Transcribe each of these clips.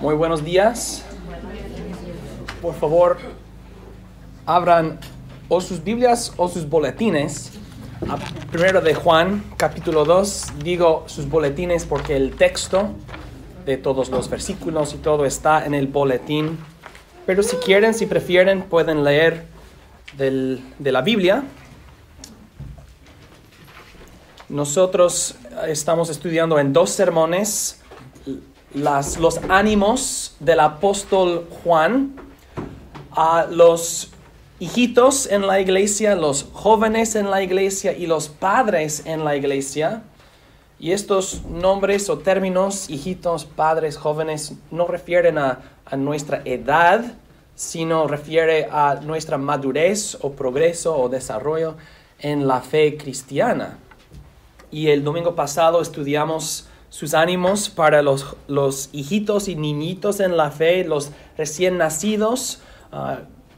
Muy buenos días. Por favor, abran o sus Biblias o sus boletines a 1 de Juan, capítulo 2. Digo sus boletines porque el texto de todos los versículos y todo está en el boletín. Pero si quieren, si prefieren, pueden leer de la Biblia. Nosotros estamos estudiando en 2 sermones los ánimos del apóstol Juan a los hijitos en la iglesia, los jóvenes en la iglesia y los padres en la iglesia. Y estos nombres o términos, hijitos, padres, jóvenes, no refieren a nuestra edad, sino refiere a nuestra madurez o progreso o desarrollo en la fe cristiana. Y el domingo pasado estudiamos sus ánimos para los hijitos y niñitos en la fe, los recién nacidos,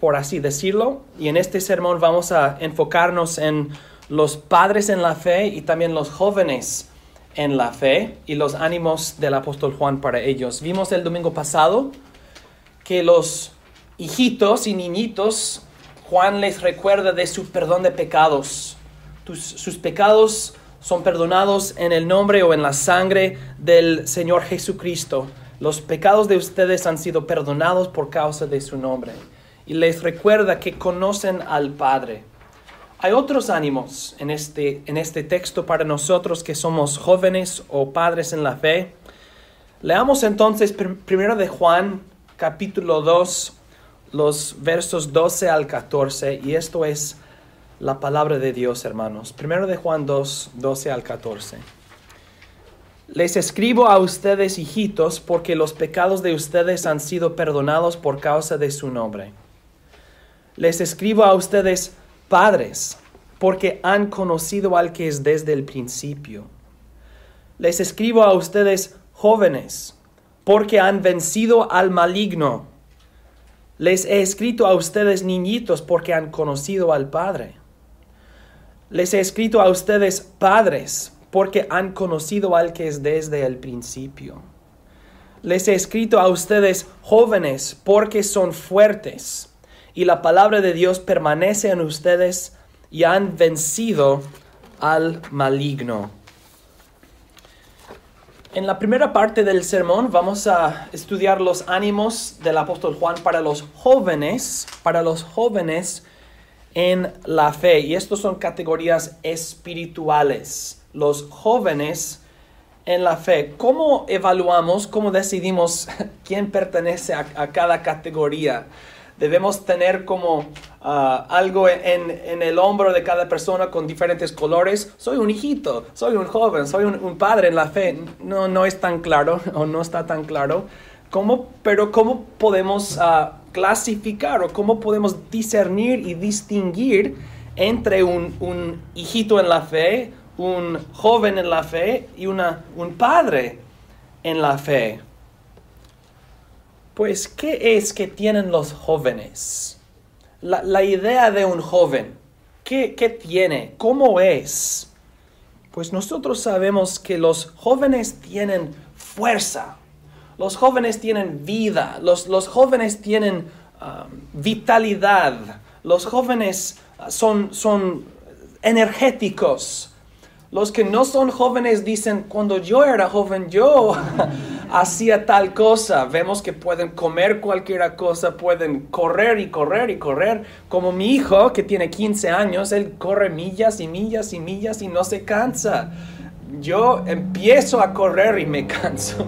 por así decirlo. Y en este sermón vamos a enfocarnos en los padres en la fe y también los jóvenes en la fe y los ánimos del apóstol Juan para ellos. Vimos el domingo pasado que los hijitos y niñitos, Juan les recuerda de su perdón de pecados. Sus pecados son perdonados en el nombre o en la sangre del Señor Jesucristo. Los pecados de ustedes han sido perdonados por causa de su nombre. Y les recuerda que conocen al Padre. Hay otros ánimos en este texto para nosotros que somos jóvenes o padres en la fe. Leamos entonces 1 de Juan, capítulo 2, los versos 12 al 14. Y esto es la palabra de Dios, hermanos. 1 de Juan 2, 12 al 14. Les escribo a ustedes, hijitos, porque los pecados de ustedes han sido perdonados por causa de su nombre. Les escribo a ustedes, padres, porque han conocido al que es desde el principio. Les escribo a ustedes, jóvenes, porque han vencido al maligno. Les he escrito a ustedes, niñitos, porque han conocido al Padre. Les he escrito a ustedes, padres, porque han conocido al que es desde el principio. Les he escrito a ustedes, jóvenes, porque son fuertes, y la palabra de Dios permanece en ustedes y han vencido al maligno. En la primera parte del sermón vamos a estudiar los ánimos del apóstol Juan para los jóvenes en la fe. Y estos son categorías espirituales. Los jóvenes en la fe. ¿Cómo evaluamos, cómo decidimos quién pertenece a cada categoría? Debemos tener como algo en el hombro de cada persona con diferentes colores. Soy un hijito, soy un joven, soy un padre en la fe. No es tan claro o no está tan claro. Pero ¿cómo podemos clasificar o cómo podemos discernir y distinguir entre un hijito en la fe, un joven en la fe y un padre en la fe? Pues, ¿qué es que tienen los jóvenes? La idea de un joven, ¿qué tiene? ¿Cómo es? Pues nosotros sabemos que los jóvenes tienen fuerza. Los jóvenes tienen vida, los jóvenes tienen vitalidad, los jóvenes son energéticos. Los que no son jóvenes dicen, cuando yo era joven yo hacía tal cosa. Vemos que pueden comer cualquier cosa, pueden correr y correr y correr. Como mi hijo que tiene 15 años, él corre millas y millas y millas y no se cansa. Yo empiezo a correr y me canso.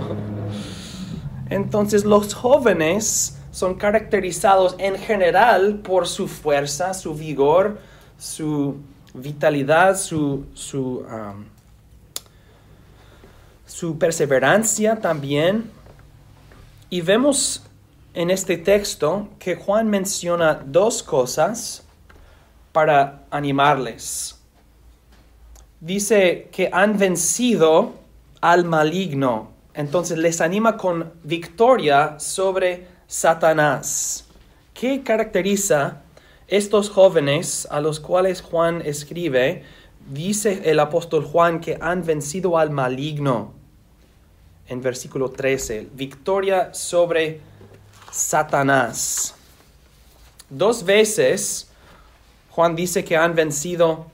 Entonces los jóvenes son caracterizados en general por su fuerza, su vigor, su vitalidad, su perseverancia también. Y vemos en este texto que Juan menciona 2 cosas para animarles. Dice que han vencido al maligno. Entonces les anima con victoria sobre Satanás. ¿Qué caracteriza estos jóvenes a los cuales Juan escribe? Dice el apóstol Juan que han vencido al maligno. en versículo 13. Victoria sobre Satanás. 2 veces Juan dice que han vencido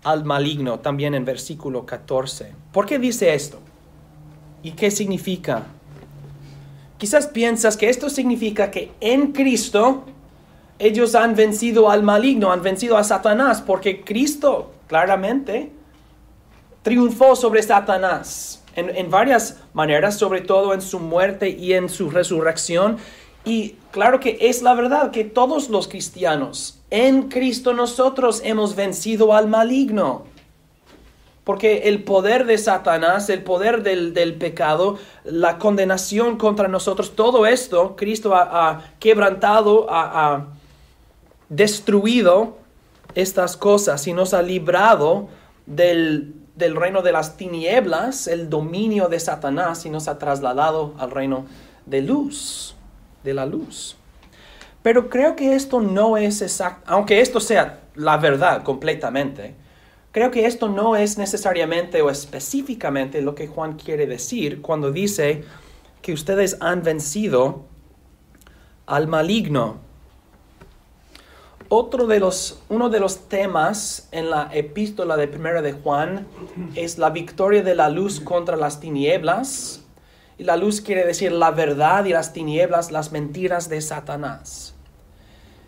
al maligno, también en versículo 14. ¿Por qué dice esto? ¿Y qué significa? Quizás piensas que esto significa que en Cristo ellos han vencido al maligno, han vencido a Satanás, porque Cristo claramente triunfó sobre Satanás en varias maneras, sobre todo en su muerte y en su resurrección. Y claro que es la verdad que todos los cristianos, en Cristo nosotros hemos vencido al maligno. Porque el poder de Satanás, el poder del pecado, la condenación contra nosotros, todo esto, Cristo ha quebrantado, ha destruido estas cosas y nos ha librado del reino de las tinieblas, el dominio de Satanás, y nos ha trasladado al reino de luz, de la luz. Pero creo que esto no es exacto, aunque esto sea la verdad completamente. Creo que esto no es necesariamente o específicamente lo que Juan quiere decir cuando dice que ustedes han vencido al maligno. Uno de los temas en la epístola de Primera de Juan es la victoria de la luz contra las tinieblas. Y la luz quiere decir la verdad, y las tinieblas, las mentiras de Satanás.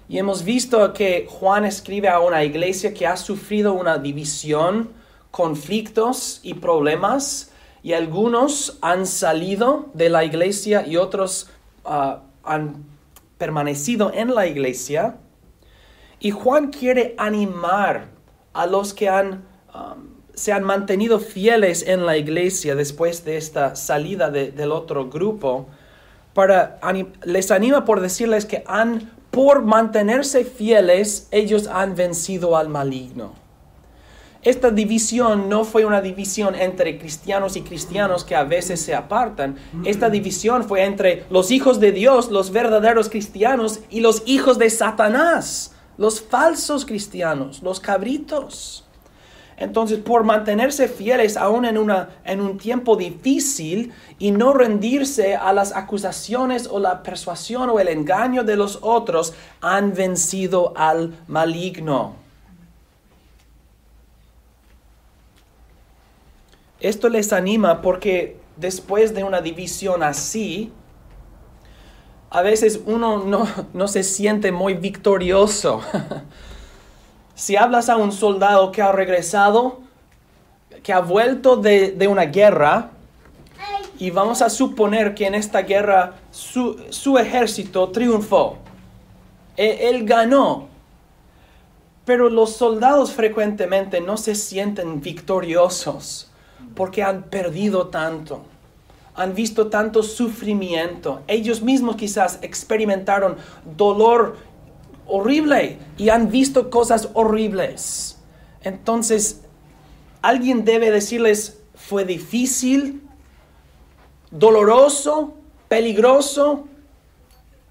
Y hemos visto que Juan escribe a una iglesia que ha sufrido una división, conflictos y problemas, y algunos han salido de la iglesia y otros han permanecido en la iglesia. Y Juan quiere animar a los que se han mantenido fieles en la iglesia después de esta salida del otro grupo. Les anima por decirles que por mantenerse fieles, ellos han vencido al maligno. Esta división no fue una división entre cristianos y cristianos que a veces se apartan. Esta división fue entre los hijos de Dios, los verdaderos cristianos, y los hijos de Satanás, los falsos cristianos, los cabritos. Entonces, por mantenerse fieles aún en un tiempo difícil y no rendirse a las acusaciones o la persuasión o el engaño de los otros, han vencido al maligno. Esto les anima porque después de una división así, a veces uno no se siente muy victorioso. Si hablas a un soldado que ha regresado, que ha vuelto de una guerra, y vamos a suponer que en esta guerra su ejército triunfó, él ganó, pero los soldados frecuentemente no se sienten victoriosos porque han perdido tanto, han visto tanto sufrimiento, ellos mismos quizás experimentaron dolor horrible y han visto cosas horribles. Entonces, alguien debe decirles, fue difícil, doloroso, peligroso,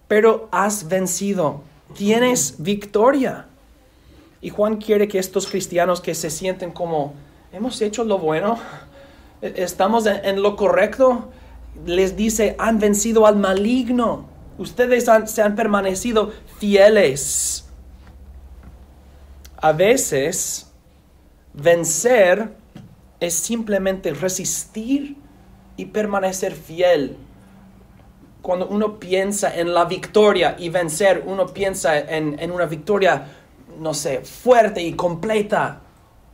pero has vencido, tienes victoria. Y Juan quiere que estos cristianos que se sienten como, hemos hecho lo bueno, estamos en lo correcto, les dice, han vencido al maligno. Ustedes se han permanecido fieles. A veces, vencer es simplemente resistir y permanecer fiel. Cuando uno piensa en la victoria y vencer, uno piensa en una victoria, no sé, fuerte y completa,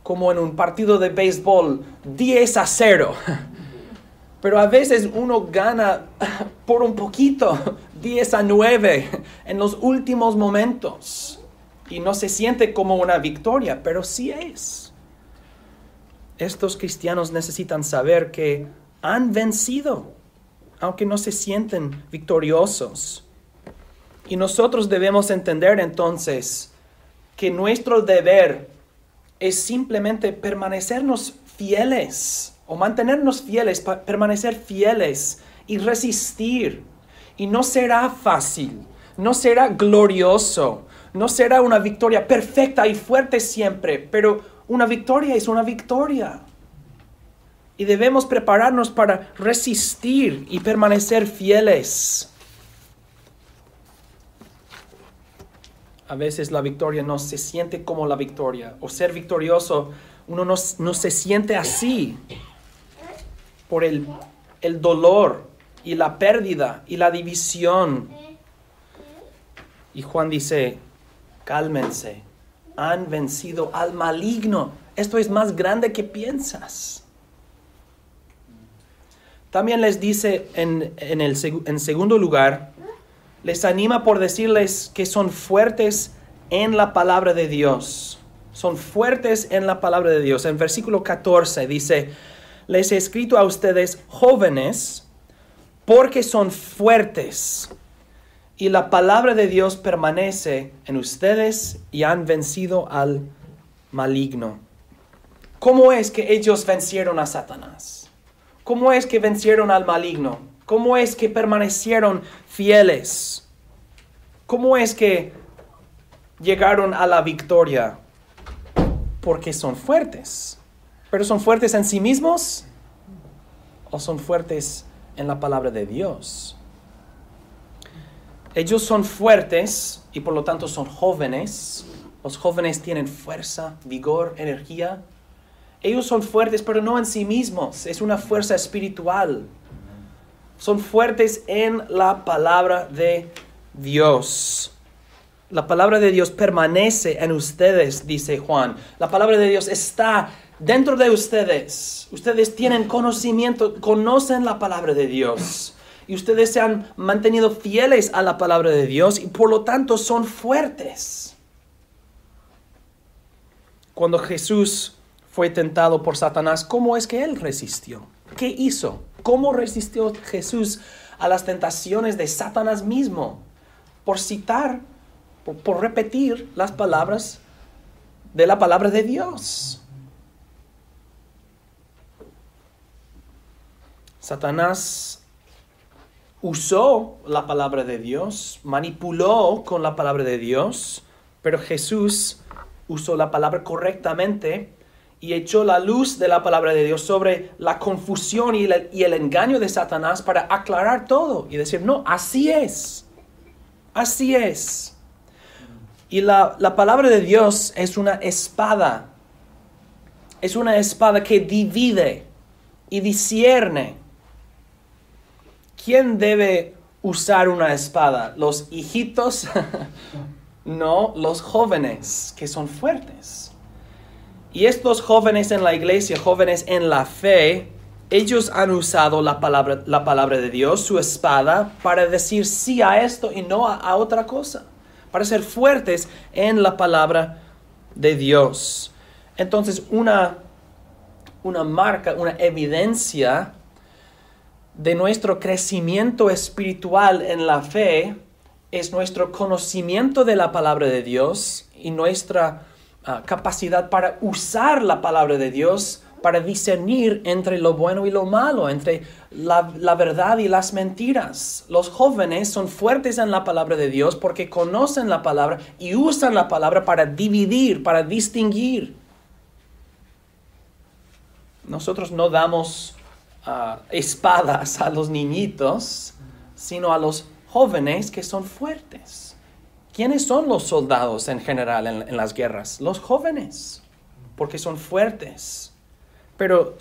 como en un partido de béisbol, 10-0. Pero a veces uno gana por un poquito, 10-9, en los últimos momentos. Y no se siente como una victoria, pero sí es. Estos cristianos necesitan saber que han vencido, aunque no se sienten victoriosos. Y nosotros debemos entender entonces que nuestro deber es simplemente permanecernos fieles, o mantenernos fieles, permanecer fieles y resistir. Y no será fácil, no será glorioso, no será una victoria perfecta y fuerte siempre, pero una victoria es una victoria. y debemos prepararnos para resistir y permanecer fieles. A veces la victoria no se siente como la victoria, o ser victorioso, uno no se siente así por el dolor y la pérdida y la división. Y Juan dice, cálmense, han vencido al maligno. Esto es más grande que piensas. También les dice en segundo lugar, les anima por decirles que son fuertes en la palabra de Dios. Son fuertes en la palabra de Dios. En versículo 14 dice, les he escrito a ustedes jóvenes porque son fuertes y la palabra de Dios permanece en ustedes y han vencido al maligno. ¿Cómo es que ellos vencieron a Satanás? ¿Cómo es que vencieron al maligno? ¿Cómo es que permanecieron fieles? ¿Cómo es que llegaron a la victoria? Porque son fuertes. ¿Pero son fuertes en sí mismos? ¿O son fuertes en la palabra de Dios? Ellos son fuertes y por lo tanto son jóvenes. Los jóvenes tienen fuerza, vigor, energía. Ellos son fuertes, pero no en sí mismos. Es una fuerza espiritual. Son fuertes en la palabra de Dios. La palabra de Dios permanece en ustedes, dice Juan. La palabra de Dios está dentro de ustedes. Ustedes tienen conocimiento, conocen la palabra de Dios. Y ustedes se han mantenido fieles a la palabra de Dios y por lo tanto son fuertes. Cuando Jesús fue tentado por Satanás, ¿cómo es que él resistió? ¿Qué hizo? ¿Cómo resistió Jesús a las tentaciones de Satanás mismo? Por citar, por repetir las palabras de la palabra de Dios. Satanás usó la palabra de Dios, manipuló con la palabra de Dios, pero Jesús usó la palabra correctamente y echó la luz de la palabra de Dios sobre la confusión y el engaño de Satanás para aclarar todo y decir, no, así es. Así es. Y la palabra de Dios es una espada. Es una espada que divide y discierne. ¿Quién debe usar una espada? ¿Los hijitos? No, los jóvenes que son fuertes. Y estos jóvenes en la iglesia, jóvenes en la fe, ellos han usado la palabra de Dios, su espada, para decir sí a esto y no a otra cosa. Para ser fuertes en la palabra de Dios. Entonces, una marca, una evidencia de nuestro crecimiento espiritual en la fe es nuestro conocimiento de la palabra de Dios y nuestra capacidad para usar la palabra de Dios para discernir entre lo bueno y lo malo, entre la verdad y las mentiras. Los jóvenes son fuertes en la palabra de Dios porque conocen la palabra y usan la palabra para dividir, para distinguir. Nosotros no damos espadas a los niñitos, sino a los jóvenes que son fuertes. ¿Quiénes son los soldados en general en las guerras? Los jóvenes, porque son fuertes, pero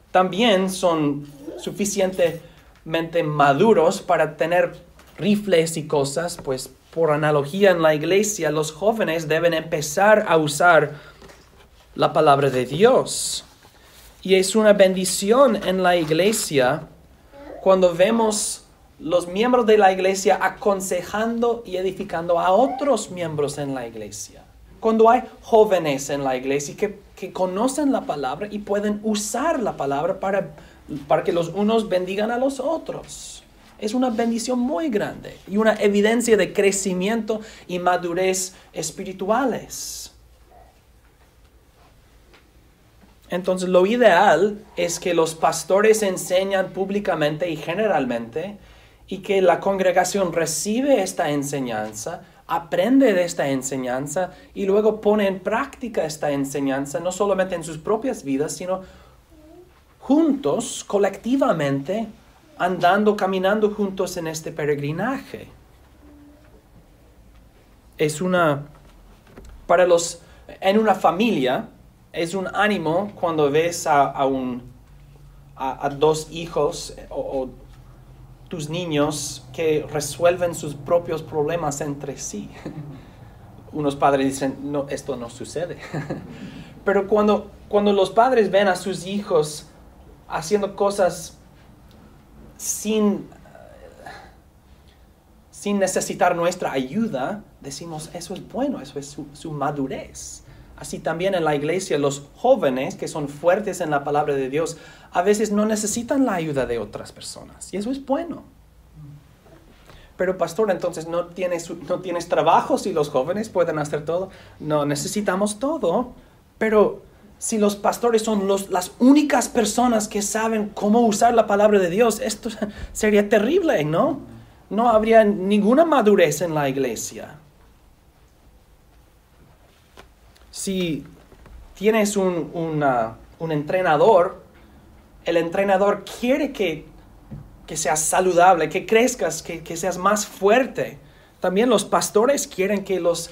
también son suficientemente maduros para tener rifles y cosas. Pues por analogía en la iglesia, los jóvenes deben empezar a usar la palabra de Dios. Y es una bendición en la iglesia cuando vemos los miembros de la iglesia aconsejando y edificando a otros miembros en la iglesia. Cuando hay jóvenes en la iglesia que conocen la palabra y pueden usar la palabra para que los unos bendigan a los otros. Es una bendición muy grande y una evidencia de crecimiento y madurez espirituales. Entonces, lo ideal es que los pastores enseñan públicamente y generalmente y que la congregación recibe esta enseñanza, aprende de esta enseñanza y luego pone en práctica esta enseñanza, no solamente en sus propias vidas, sino juntos, colectivamente, andando, caminando juntos en este peregrinaje. En una familia, es un ánimo cuando ves a dos hijos o tus niños que resuelven sus propios problemas entre sí. Unos padres dicen, no, esto no sucede. Pero cuando los padres ven a sus hijos haciendo cosas sin necesitar nuestra ayuda, decimos, eso es bueno, eso es su madurez. Así también en la iglesia, los jóvenes que son fuertes en la palabra de Dios, a veces no necesitan la ayuda de otras personas. Y eso es bueno. Pero pastor, entonces no tienes trabajo si los jóvenes pueden hacer todo. No, necesitamos todo. Pero si los pastores son las únicas personas que saben cómo usar la palabra de Dios, esto sería terrible, ¿no? No habría ninguna madurez en la iglesia. Si tienes un entrenador, el entrenador quiere que seas saludable, que crezcas, que seas más fuerte. También los pastores quieren que los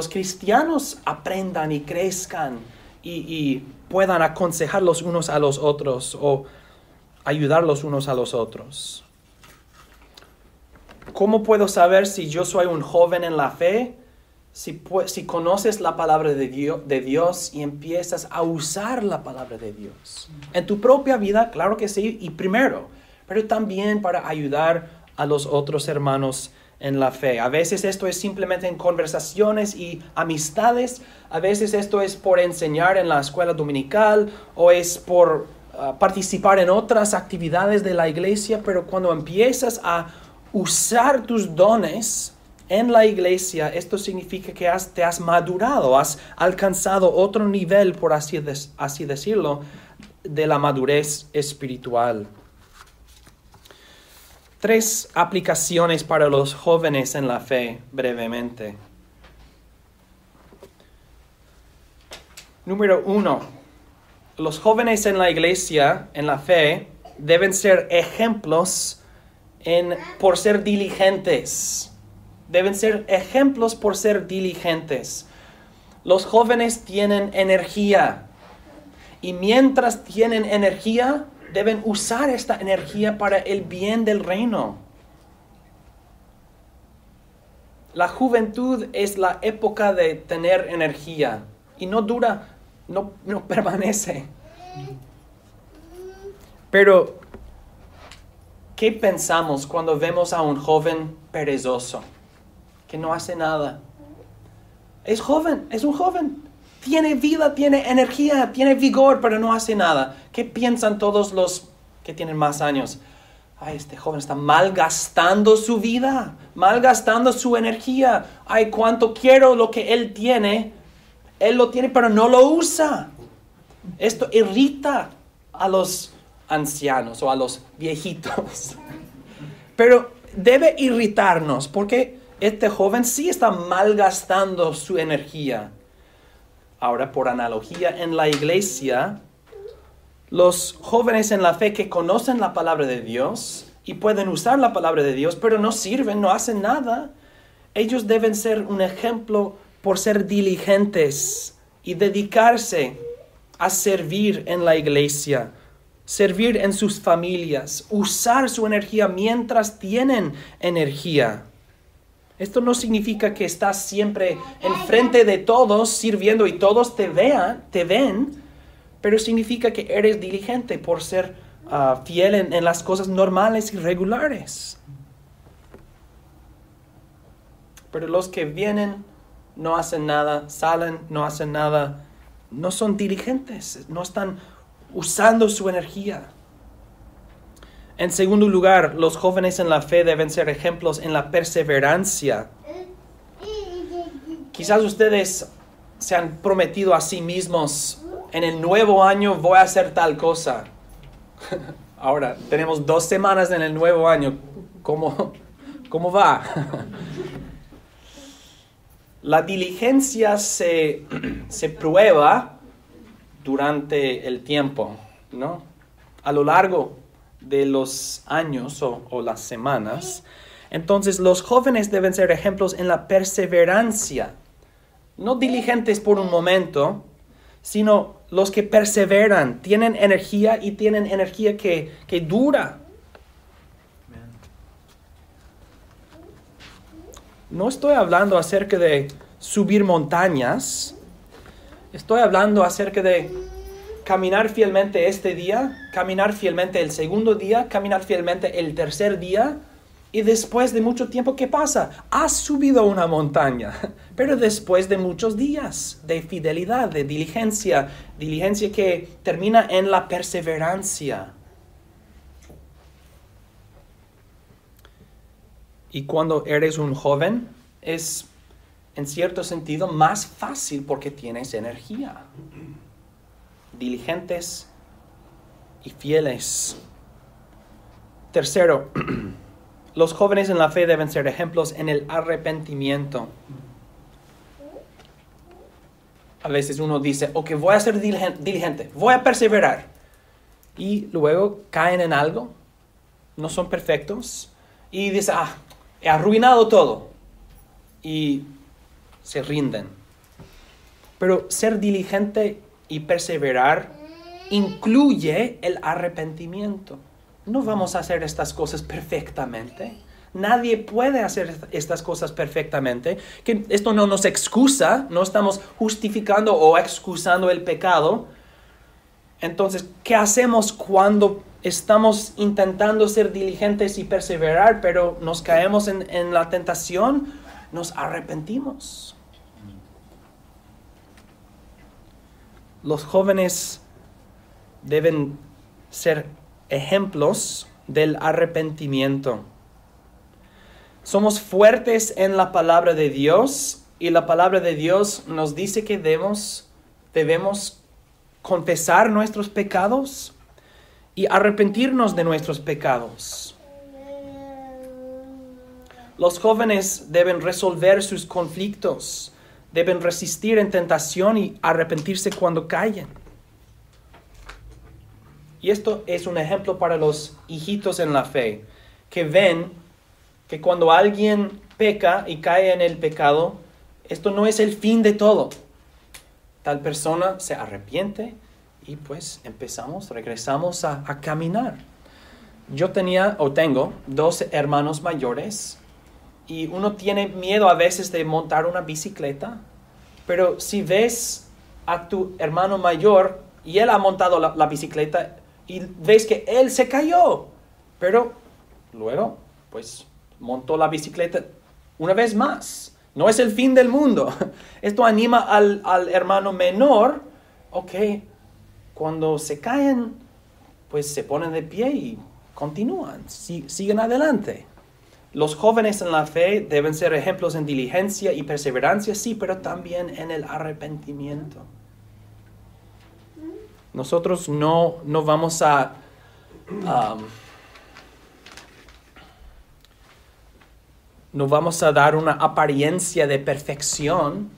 cristianos aprendan y crezcan y puedan aconsejar los unos a los otros o ayudar los unos a los otros. ¿Cómo puedo saber si yo soy un joven en la fe? Si conoces la palabra de Dios y empiezas a usar la palabra de Dios. En tu propia vida, claro que sí, y primero, pero también para ayudar a los otros hermanos en la fe. A veces esto es simplemente en conversaciones y amistades. A veces esto es por enseñar en la escuela dominical o es por participar en otras actividades de la iglesia. Pero cuando empiezas a usar tus dones en la iglesia, esto significa que te has madurado, has alcanzado otro nivel, por así decirlo, de la madurez espiritual. 3 aplicaciones para los jóvenes en la fe, brevemente. Número 1. Los jóvenes en la iglesia, en la fe, deben ser ejemplos por ser diligentes. Deben ser ejemplos por ser diligentes. Los jóvenes tienen energía. Y mientras tienen energía, deben usar esta energía para el bien del reino. La juventud es la época de tener energía. Y no dura, no permanece. Pero, ¿qué pensamos cuando vemos a un joven perezoso? Que no hace nada. Es un joven. Tiene vida, tiene energía, tiene vigor, pero no hace nada. ¿Qué piensan todos los que tienen más años? Ay, este joven está malgastando su vida, malgastando su energía. Ay, cuánto quiero lo que él tiene. Él lo tiene, pero no lo usa. Esto irrita a los ancianos o a los viejitos. Pero debe irritarnos porque este joven sí está malgastando su energía. Ahora, por analogía, en la iglesia, los jóvenes en la fe que conocen la palabra de Dios y pueden usar la palabra de Dios, pero no sirven, no hacen nada, ellos deben ser un ejemplo por ser diligentes y dedicarse a servir en la iglesia, servir en sus familias, usar su energía mientras tienen energía. Esto no significa que estás siempre enfrente de todos sirviendo y todos te ven, pero significa que eres diligente por ser fiel en las cosas normales y regulares. Pero los que vienen, no hacen nada, salen, no hacen nada, no son diligentes, no están usando su energía. En segundo lugar, los jóvenes en la fe deben ser ejemplos en la perseverancia. Quizás ustedes se han prometido a sí mismos, en el nuevo año voy a hacer tal cosa. Ahora, tenemos 2 semanas en el nuevo año. ¿Cómo va? La diligencia se prueba durante el tiempo, ¿no? a lo largo de los años o las semanas. Entonces los jóvenes deben ser ejemplos en la perseverancia, no diligentes por un momento, sino los que perseveran, tienen energía y tienen energía que dura. No estoy hablando acerca de subir montañas, estoy hablando acerca de caminar fielmente este día, caminar fielmente el segundo día, caminar fielmente el tercer día, y después de mucho tiempo, ¿qué pasa? Has subido una montaña, pero después de muchos días de fidelidad, de diligencia que termina en la perseverancia. Y cuando eres un joven, es en cierto sentido más fácil porque tienes energía. Diligentes y fieles. Tercero, los jóvenes en la fe deben ser ejemplos en el arrepentimiento. A veces uno dice, ok, voy a ser diligente, voy a perseverar. Y luego caen en algo, no son perfectos, y dicen, he arruinado todo. Y se rinden. Pero ser diligente y perseverar incluye el arrepentimiento. No vamos a hacer estas cosas perfectamente. Nadie puede hacer estas cosas perfectamente. Que esto no nos excusa, no estamos justificando o excusando el pecado. Entonces, ¿qué hacemos cuando estamos intentando ser diligentes y perseverar, pero nos caemos en la tentación? Nos arrepentimos. Los jóvenes deben ser ejemplos del arrepentimiento. Somos fuertes en la palabra de Dios y la palabra de Dios nos dice que debemos confesar nuestros pecados y arrepentirnos de nuestros pecados. Los jóvenes deben resolver sus conflictos, deben resistir en tentación y arrepentirse cuando caen. Y esto es un ejemplo para los hijitos en la fe, que ven que cuando alguien peca y cae en el pecado, esto no es el fin de todo. Tal persona se arrepiente y pues regresamos a caminar. Yo tengo 2 hermanos mayores y uno tiene miedo a veces de montar una bicicleta, pero si ves a tu hermano mayor y él ha montado la bicicleta y ves que él se cayó, pero luego pues montó la bicicleta una vez más. No es el fin del mundo. Esto anima al hermano menor, ok, cuando se caen, pues se ponen de pie y continúan, siguen adelante. Los jóvenes en la fe deben ser ejemplos en diligencia y perseverancia, sí, pero también en el arrepentimiento. Nosotros no vamos a no vamos a dar una apariencia de perfección.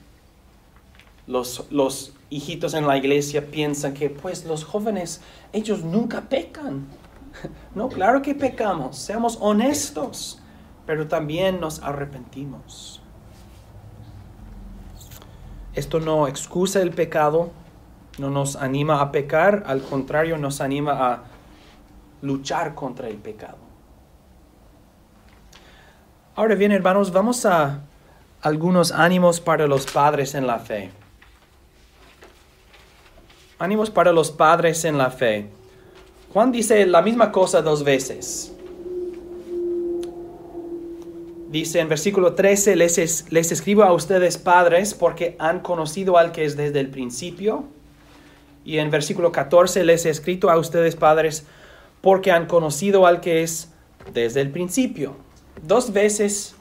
Los hijitos en la iglesia piensan que pues los jóvenes, ellos nunca pecan. No, claro que pecamos, seamos honestos, pero también nos arrepentimos. Esto no excusa el pecado, no nos anima a pecar, al contrario, nos anima a luchar contra el pecado. Ahora bien, hermanos, vamos a algunos ánimos para los padres en la fe. Ánimos para los padres en la fe. Juan dice la misma cosa 2 veces. Dice en versículo 13, les escribo a ustedes padres porque han conocido al que es desde el principio. Y en versículo 14, les he escrito a ustedes padres porque han conocido al que es desde el principio. 2 veces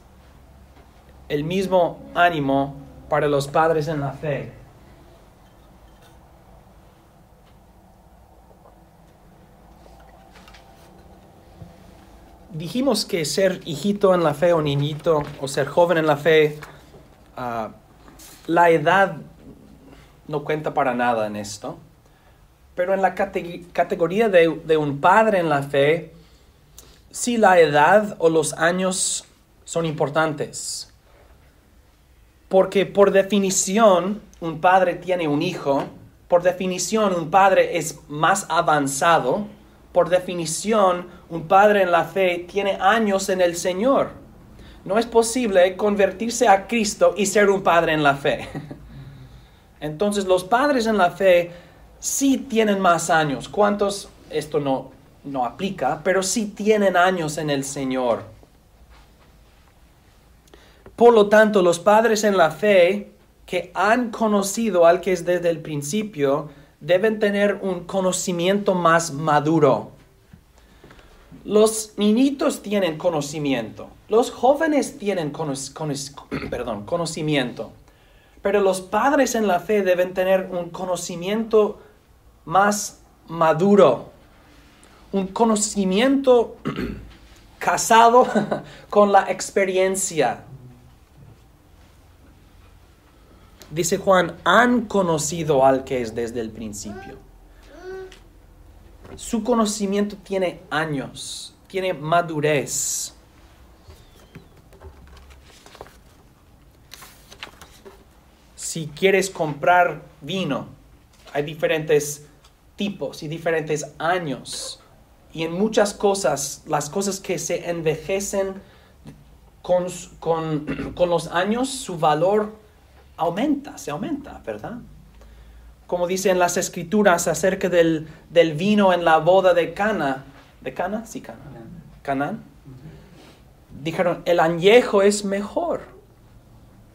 el mismo ánimo para los padres en la fe. Dijimos que ser hijito en la fe o niñito o ser joven en la fe, la edad no cuenta para nada en esto. Pero en la categoría de un padre en la fe, sí la edad o los años son importantes. Porque por definición, un padre tiene un hijo. Por definición, un padre es más avanzado. Por definición, un padre en la fe tiene años en el Señor. No es posible convertirse a Cristo y ser un padre en la fe. Entonces, los padres en la fe sí tienen más años. ¿Cuántos? Esto no aplica, pero sí tienen años en el Señor. Por lo tanto, los padres en la fe que han conocido al que es desde el principio deben tener un conocimiento más maduro. Los niñitos tienen conocimiento. Los jóvenes tienen conocimiento. Pero los padres en la fe deben tener un conocimiento más maduro. Un conocimiento casado con la experiencia. Dice Juan, han conocido al que es desde el principio. Su conocimiento tiene años, tiene madurez. Si quieres comprar vino, hay diferentes tipos y diferentes años. Y en muchas cosas, las cosas que se envejecen con los años, su valor se aumenta, ¿verdad? Como dicen las escrituras acerca del vino en la boda de Cana. ¿De Cana? Sí, Cana. Canaán. Dijeron, el añejo es mejor.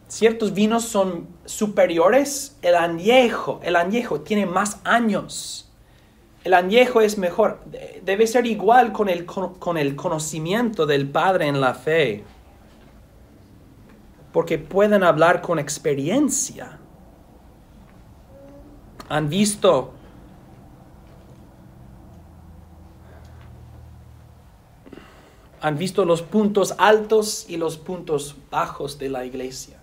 Ciertos vinos son superiores. El añejo tiene más años. El añejo es mejor. Debe ser igual con el conocimiento del Padre en la fe. Porque pueden hablar con experiencia. Han visto los puntos altos y los puntos bajos de la iglesia.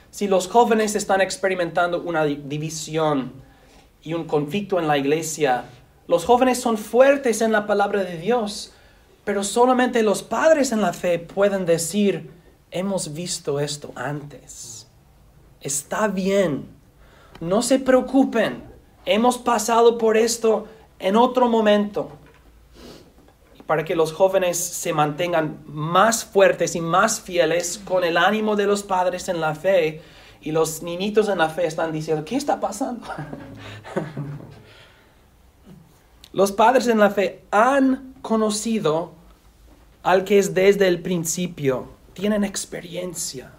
Si los jóvenes están experimentando una división y un conflicto en la iglesia, los jóvenes son fuertes en la palabra de Dios, pero solamente los padres en la fe pueden decir, hemos visto esto antes. Está bien. No se preocupen. Hemos pasado por esto en otro momento. Para que los jóvenes se mantengan más fuertes y más fieles con el ánimo de los padres en la fe. Y los niñitos en la fe están diciendo, ¿qué está pasando? Los padres en la fe han conocido al que es desde el principio. Tienen experiencia.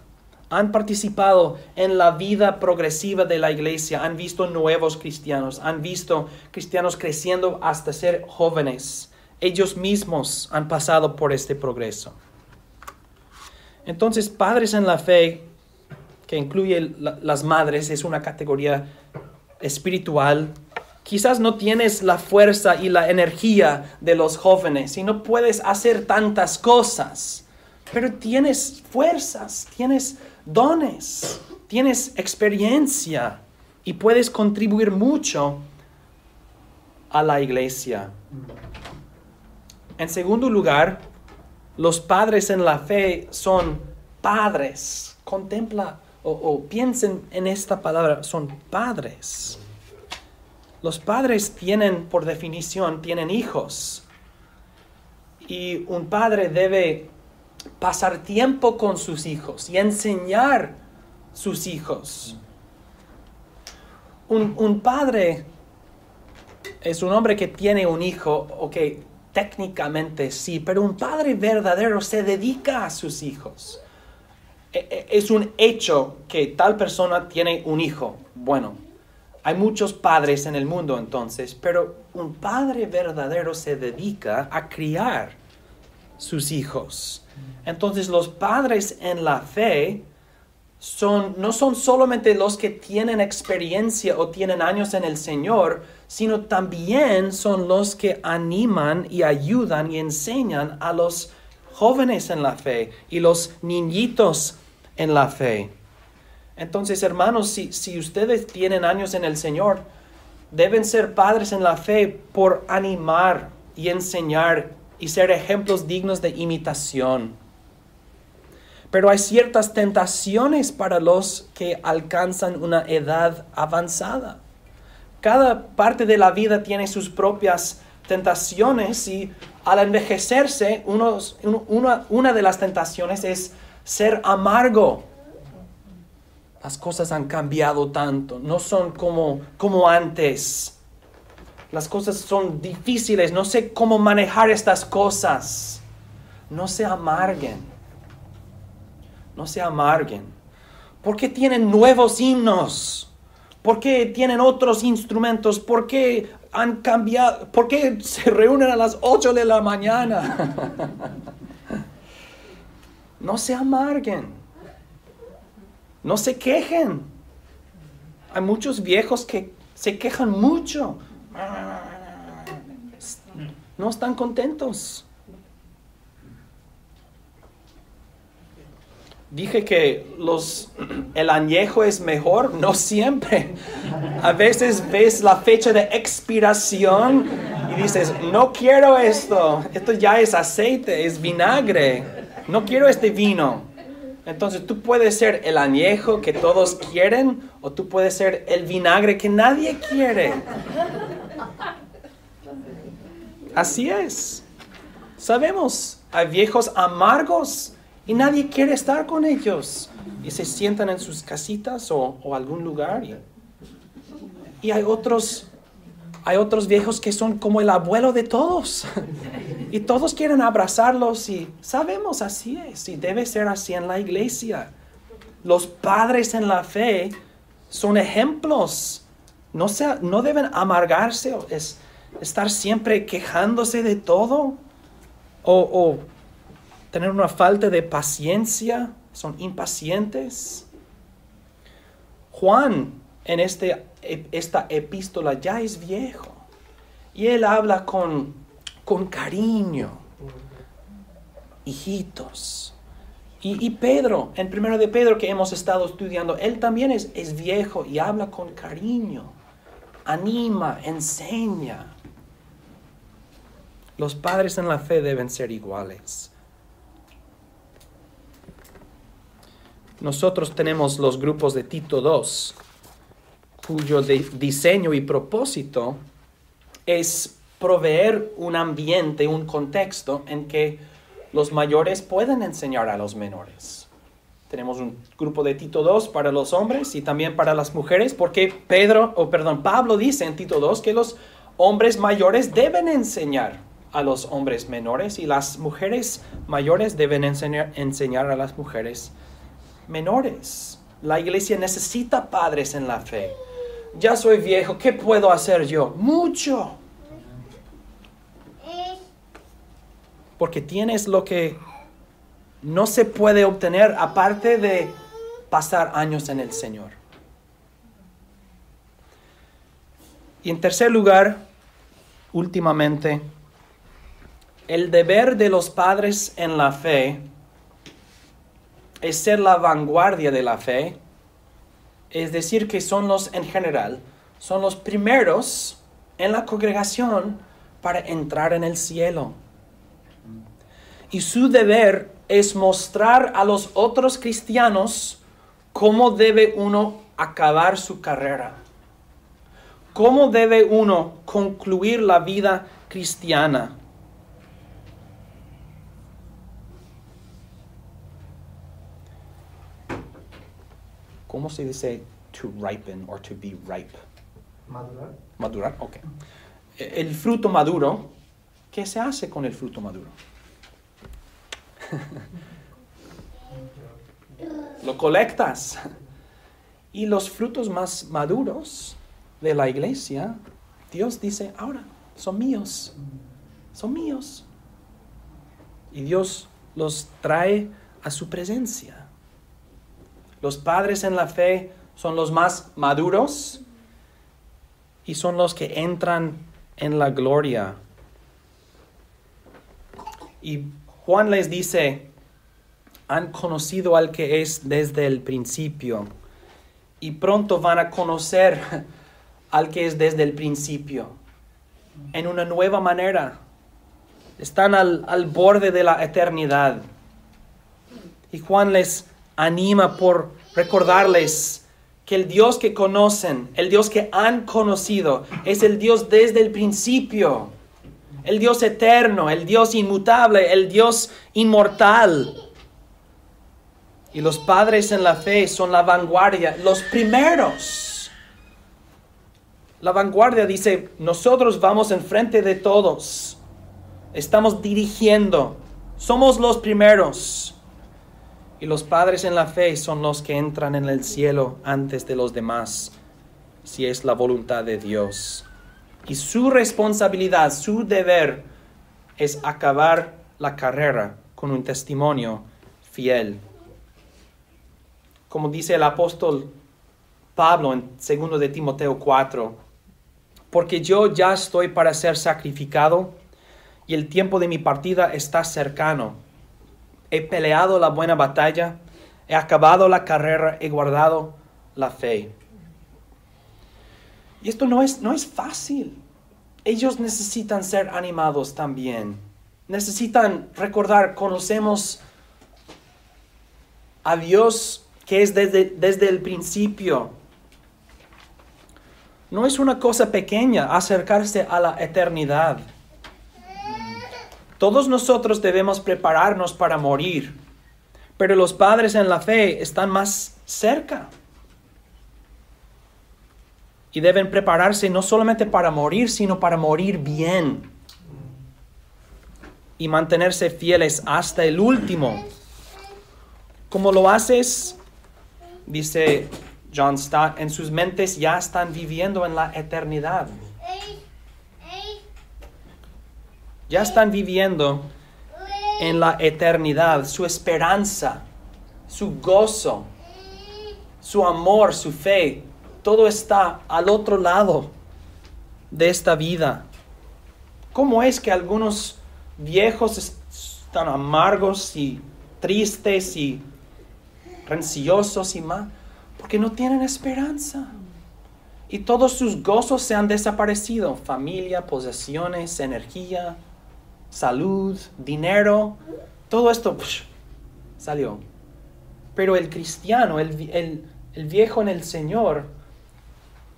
Han participado en la vida progresiva de la iglesia. Han visto nuevos cristianos. Han visto cristianos creciendo hasta ser jóvenes. Ellos mismos han pasado por este progreso. Entonces, padres en la fe, que incluye las madres, es una categoría espiritual. Quizás no tienes la fuerza y la energía de los jóvenes y no puedes hacer tantas cosas. Pero tienes fuerzas, tienes dones, tienes experiencia y puedes contribuir mucho a la iglesia. En segundo lugar, los padres en la fe son padres. Contempla o piensen en esta palabra, son padres. Los padres tienen, por definición, tienen hijos. Y un padre debe pasar tiempo con sus hijos y enseñar sus hijos. Un padre es un hombre que tiene un hijo, ok, técnicamente sí, pero un padre verdadero se dedica a sus hijos. Es un hecho que tal persona tiene un hijo. Bueno, hay muchos padres en el mundo entonces, pero un padre verdadero se dedica a criar sus hijos. Entonces los padres en la fe no son solamente los que tienen experiencia o tienen años en el Señor, sino también son los que animan y ayudan y enseñan a los jóvenes en la fe y los niñitos en la fe. Entonces, hermanos, si ustedes tienen años en el Señor, deben ser padres en la fe por animar y enseñar y ser ejemplos dignos de imitación. Pero hay ciertas tentaciones para los que alcanzan una edad avanzada. Cada parte de la vida tiene sus propias tentaciones y al envejecerse, una de las tentaciones es ser amargo. Las cosas han cambiado tanto, no son como antes. Las cosas son difíciles, no sé cómo manejar estas cosas. No se amarguen. No se amarguen. ¿Por qué tienen nuevos himnos? ¿Por qué tienen otros instrumentos? ¿Por qué han cambiado? ¿Por qué se reúnen a las 8 de la mañana? No se amarguen. No se quejen. Hay muchos viejos que se quejan mucho. No están contentos. Dije que el añejo es mejor, no siempre. A veces ves la fecha de expiración y dices, no quiero esto ya es aceite, es vinagre, no quiero este vino. Entonces tú puedes ser el añejo que todos quieren o tú puedes ser el vinagre que nadie quiere. Así es. Sabemos, hay viejos amargos y nadie quiere estar con ellos. Y se sientan en sus casitas o algún lugar. Y hay otros viejos que son como el abuelo de todos. Y todos quieren abrazarlos y sabemos, así es. Y debe ser así en la iglesia. Los padres en la fe son ejemplos. No deben amargarse o estar siempre quejándose de todo. O tener una falta de paciencia. Son impacientes. Juan en esta epístola ya es viejo. Y él habla con cariño. Hijitos. Y Pedro, en 1 de Pedro que hemos estado estudiando, él también es viejo y habla con cariño. Anima, enseña. Los padres en la fe deben ser iguales. Nosotros tenemos los grupos de Tito II, cuyo diseño y propósito es proveer un ambiente, un contexto en que los mayores pueden enseñar a los menores. Tenemos un grupo de Tito II para los hombres y también para las mujeres, porque Pablo dice en Tito II que los hombres mayores deben enseñar a los hombres menores y las mujeres mayores deben enseñar a las mujeres menores. La iglesia necesita padres en la fe. Ya soy viejo, ¿qué puedo hacer yo? Mucho. Porque tienes lo que no se puede obtener aparte de pasar años en el Señor. Y en tercer lugar, últimamente, el deber de los padres en la fe es ser la vanguardia de la fe, es decir, que en general, son los primeros en la congregación para entrar en el cielo. Y su deber es mostrar a los otros cristianos cómo debe uno acabar su carrera, cómo debe uno concluir la vida cristiana. ¿Cómo se dice to ripen or to be ripe? Madurar. Madurar, ok. El fruto maduro, ¿qué se hace con el fruto maduro? Lo colectas. Y los frutos más maduros de la iglesia, Dios dice, ahora son míos. Son míos. Y Dios los trae a su presencia. Los padres en la fe son los más maduros y son los que entran en la gloria. Y Juan les dice, han conocido al que es desde el principio y pronto van a conocer al que es desde el principio, en una nueva manera. Están al borde de la eternidad. Y Juan les anima por recordarles que el Dios que conocen, el Dios que han conocido, es el Dios desde el principio. El Dios eterno, el Dios inmutable, el Dios inmortal. Y los padres en la fe son la vanguardia, los primeros. La vanguardia dice, nosotros vamos enfrente de todos. Estamos dirigiendo. Somos los primeros. Y los padres en la fe son los que entran en el cielo antes de los demás, si es la voluntad de Dios. Y su responsabilidad, su deber, es acabar la carrera con un testimonio fiel. Como dice el apóstol Pablo en 2 de Timoteo 4, porque yo ya estoy para ser sacrificado y el tiempo de mi partida está cercano. He peleado la buena batalla, he acabado la carrera, he guardado la fe. Y esto no es fácil. Ellos necesitan ser animados también. Necesitan recordar, conocemos a Dios que es desde el principio. No es una cosa pequeña acercarse a la eternidad. Todos nosotros debemos prepararnos para morir, pero los padres en la fe están más cerca. Y deben prepararse no solamente para morir, sino para morir bien. Y mantenerse fieles hasta el último. ¿Cómo lo haces? Dice John Stott, en sus mentes ya están viviendo en la eternidad. Ya están viviendo en la eternidad, su esperanza, su gozo, su amor, su fe. Todo está al otro lado de esta vida. ¿Cómo es que algunos viejos están amargos y tristes y rencillosos y más? Porque no tienen esperanza. Y todos sus gozos se han desaparecido. Familia, posesiones, energía, salud, dinero, todo esto salió. Pero el cristiano, el viejo en el Señor,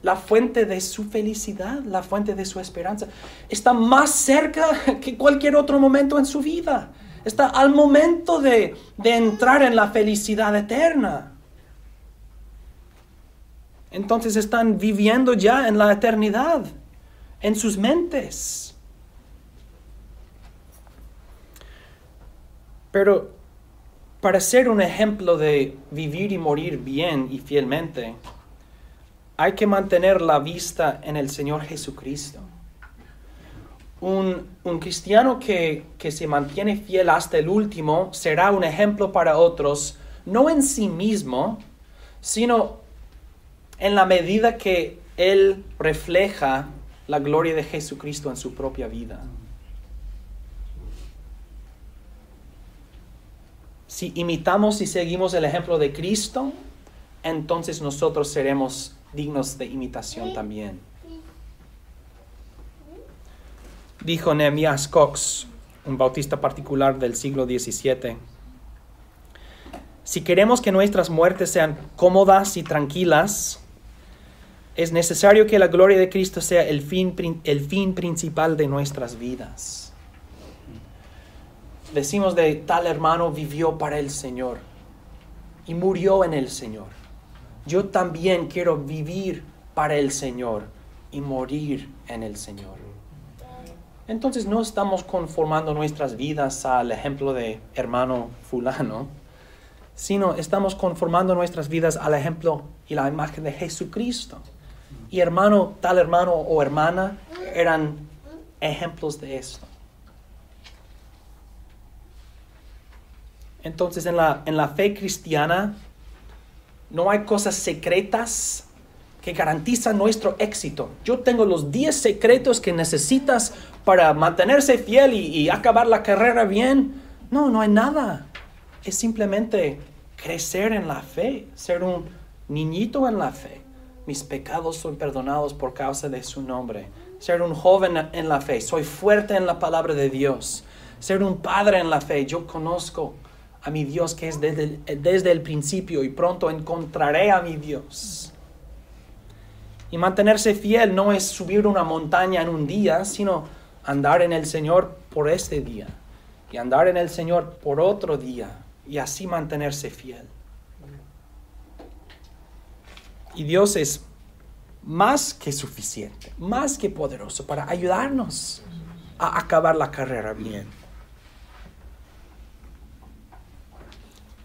la fuente de su felicidad, la fuente de su esperanza, está más cerca que cualquier otro momento en su vida. Está al momento de entrar en la felicidad eterna. Entonces están viviendo ya en la eternidad, en sus mentes. Pero para ser un ejemplo de vivir y morir bien y fielmente, hay que mantener la vista en el Señor Jesucristo. Un cristiano que se mantiene fiel hasta el último será un ejemplo para otros, no en sí mismo, sino en la medida que él refleja la gloria de Jesucristo en su propia vida. Si imitamos y seguimos el ejemplo de Cristo, entonces nosotros seremos dignos de imitación también. Dijo Nehemías Cox, un bautista particular del siglo XVII, si queremos que nuestras muertes sean cómodas y tranquilas, es necesario que la gloria de Cristo sea el fin principal de nuestras vidas. Decimos de tal hermano vivió para el Señor y murió en el Señor. Yo también quiero vivir para el Señor y morir en el Señor. Entonces no estamos conformando nuestras vidas al ejemplo de hermano fulano, sino estamos conformando nuestras vidas al ejemplo y la imagen de Jesucristo. Y tal hermano o hermana eran ejemplos de esto. Entonces en la fe cristiana no hay cosas secretas que garantizan nuestro éxito. Yo tengo los 10 secretos que necesitas para mantenerse fiel y acabar la carrera bien. No hay nada. Es simplemente crecer en la fe, ser un niñito en la fe, Mis pecados son perdonados por causa de su nombre. Ser un joven en la fe. Soy fuerte en la palabra de Dios. Ser un padre en la fe. Yo conozco a mi Dios que es desde el principio y pronto encontraré a mi Dios. Y mantenerse fiel no es subir una montaña en un día, sino andar en el Señor por este día. Y andar en el Señor por otro día. Y así mantenerse fiel. Y Dios es más que suficiente, más que poderoso para ayudarnos a acabar la carrera bien.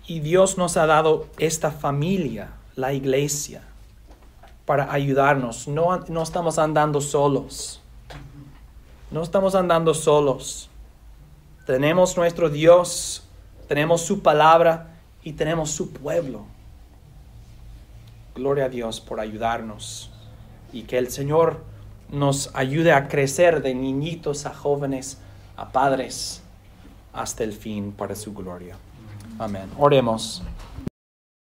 Y Dios nos ha dado esta familia, la iglesia, para ayudarnos. No estamos andando solos. No estamos andando solos. Tenemos nuestro Dios, tenemos su palabra y tenemos su pueblo. Gloria a Dios por ayudarnos y que el Señor nos ayude a crecer de niñitos a jóvenes, a padres, hasta el fin para su gloria. Amén. Oremos.